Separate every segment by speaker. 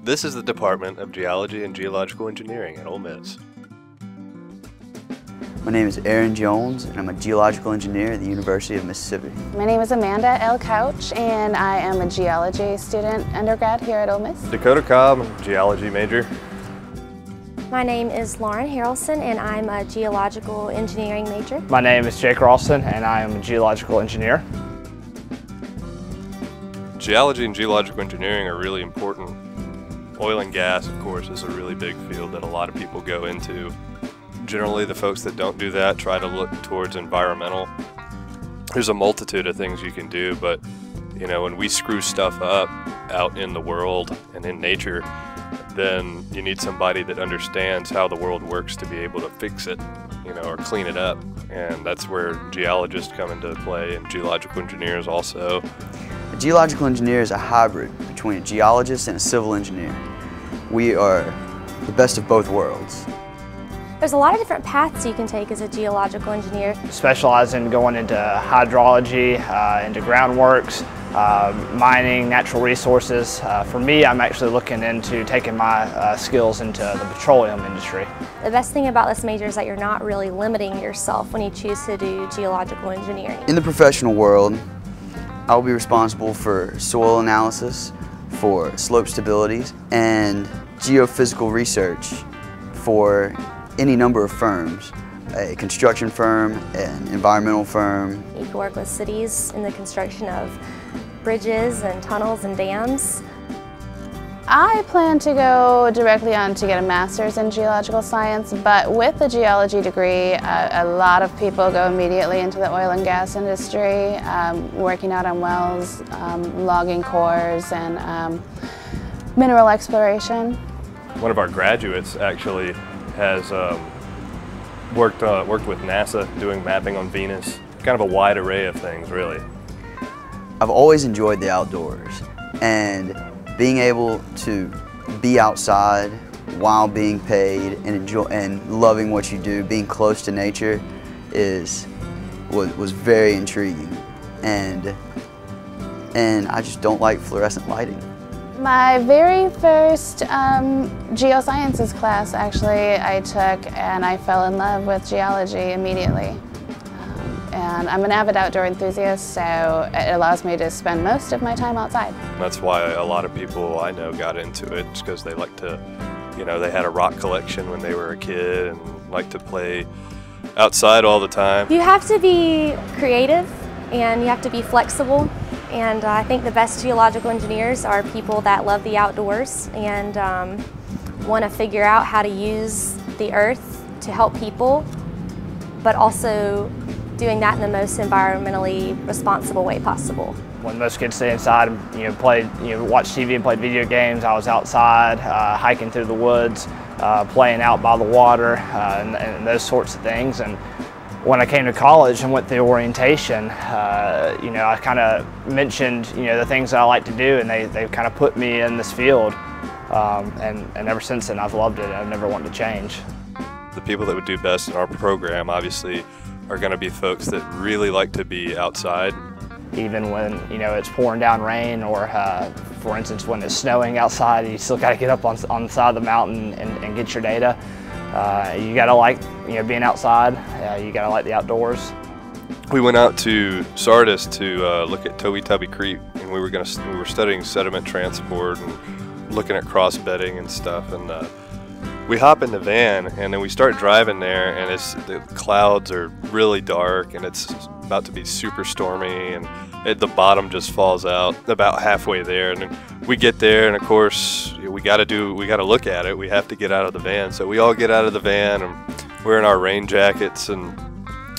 Speaker 1: This is the Department of Geology and Geological Engineering at Ole Miss.
Speaker 2: My name is Aaron Jones, and I'm a geological engineer at the University of Mississippi.
Speaker 3: My name is Amanda L. Couch, and I am a geology student undergrad here at Ole Miss.
Speaker 1: Dakota Cobb, geology major.
Speaker 4: My name is Lauren Harrelson, and I'm a geological engineering major.
Speaker 5: My name is Jake Ralston, and I am a geological engineer.
Speaker 1: Geology and geological engineering are really important. Oil and gas, of course, is a really big field that a lot of people go into. Generally, the folks that don't do that try to look towards environmental. There's a multitude of things you can do, but you know, when we screw stuff up out in the world and in nature, then you need somebody that understands how the world works to be able to fix it, you know, or clean it up. And that's where geologists come into play, and geological engineers also.
Speaker 2: A geological engineer is a hybrid between a geologist and a civil engineer. We are the best of both worlds.
Speaker 4: There's a lot of different paths you can take as a geological engineer.
Speaker 5: Specialize in going into hydrology, into groundworks, mining, natural resources. For me, I'm actually looking into taking my skills into the petroleum industry.
Speaker 4: The best thing about this major is that you're not really limiting yourself when you choose to do geological engineering.
Speaker 2: In the professional world, I will be responsible for soil analysis, for slope stabilities, and geophysical research for any number of firms. A construction firm, an environmental firm.
Speaker 4: You can work with cities in the construction of bridges and tunnels and dams.
Speaker 3: I plan to go directly on to get a master's in geological science, but with a geology degree, a lot of people go immediately into the oil and gas industry, working out on wells, logging cores, and mineral exploration.
Speaker 1: One of our graduates actually has worked with NASA doing mapping on Venus. Kind of a wide array of things, really.
Speaker 2: I've always enjoyed the outdoors, and being able to be outside while being paid and loving what you do, being close to nature was very intriguing, and I just don't like fluorescent lighting.
Speaker 3: My very first geosciences class, actually, I took, and I fell in love with geology immediately. And I'm an avid outdoor enthusiast, so it allows me to spend most of my time outside.
Speaker 1: That's why a lot of people I know got into it, just because they like to, you know, they had a rock collection when they were a kid and like to play outside all the time.
Speaker 4: You have to be creative and you have to be flexible, and I think the best geological engineers are people that love the outdoors and want to figure out how to use the earth to help people, but also doing that in the most environmentally responsible way possible.
Speaker 5: When most kids stay inside and watch TV and play video games, I was outside hiking through the woods, playing out by the water, and those sorts of things. And when I came to college and went through orientation, I kind of mentioned the things that I like to do, and they kind of put me in this field. And ever since then, I've loved it. I've never wanted to change.
Speaker 1: The people that would do best in our program, obviously, are going to be folks that really like to be outside.
Speaker 5: Even when it's pouring down rain, or for instance when it's snowing outside, you still got to get up on the side of the mountain and get your data. You got to like being outside. You got to like the outdoors.
Speaker 1: We went out to Sardis to look at Toby Tubby Creek, and we were studying sediment transport and looking at cross bedding and stuff. And we hop in the van, and then we start driving there, and the clouds are really dark, and it's about to be super stormy, and the bottom just falls out about halfway there. And then we get there, and of course we got to look at it. We have to get out of the van, so we all get out of the van, and we're in our rain jackets. And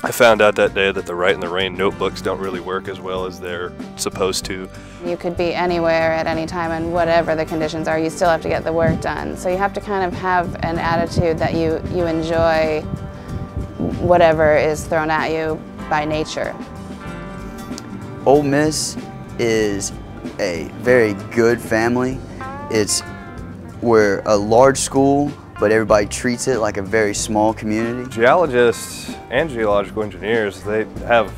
Speaker 1: I found out that day that the Write in the Rain notebooks don't really work as well as they're supposed to.
Speaker 3: You could be anywhere at any time, and whatever the conditions are, you still have to get the work done. So you have to kind of have an attitude that you enjoy whatever is thrown at you by nature.
Speaker 2: Ole Miss is a very good family. We're a large school, but everybody treats it like a very small community.
Speaker 1: Geologists and geological engineers, they have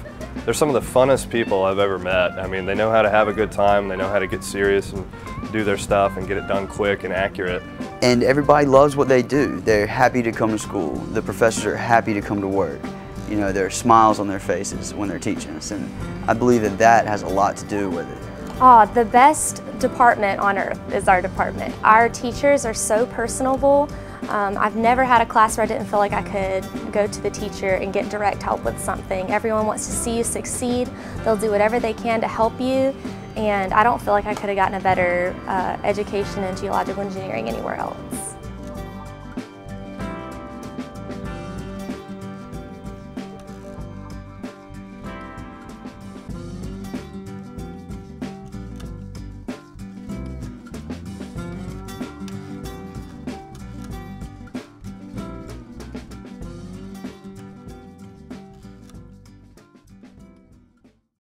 Speaker 1: they're some of the funnest people I've ever met. I mean, they know how to have a good time, they know how to get serious and do their stuff and get it done quick and accurate.
Speaker 2: And everybody loves what they do. They're happy to come to school. The professors are happy to come to work. You know, there are smiles on their faces when they're teaching us, and I believe that that has a lot to do with it.
Speaker 4: Oh, the best department on earth is our department. Our teachers are so personable. I've never had a class where I didn't feel like I could go to the teacher and get direct help with something. Everyone wants to see you succeed. They'll do whatever they can to help you, and I don't feel like I could have gotten a better education in geological engineering anywhere else.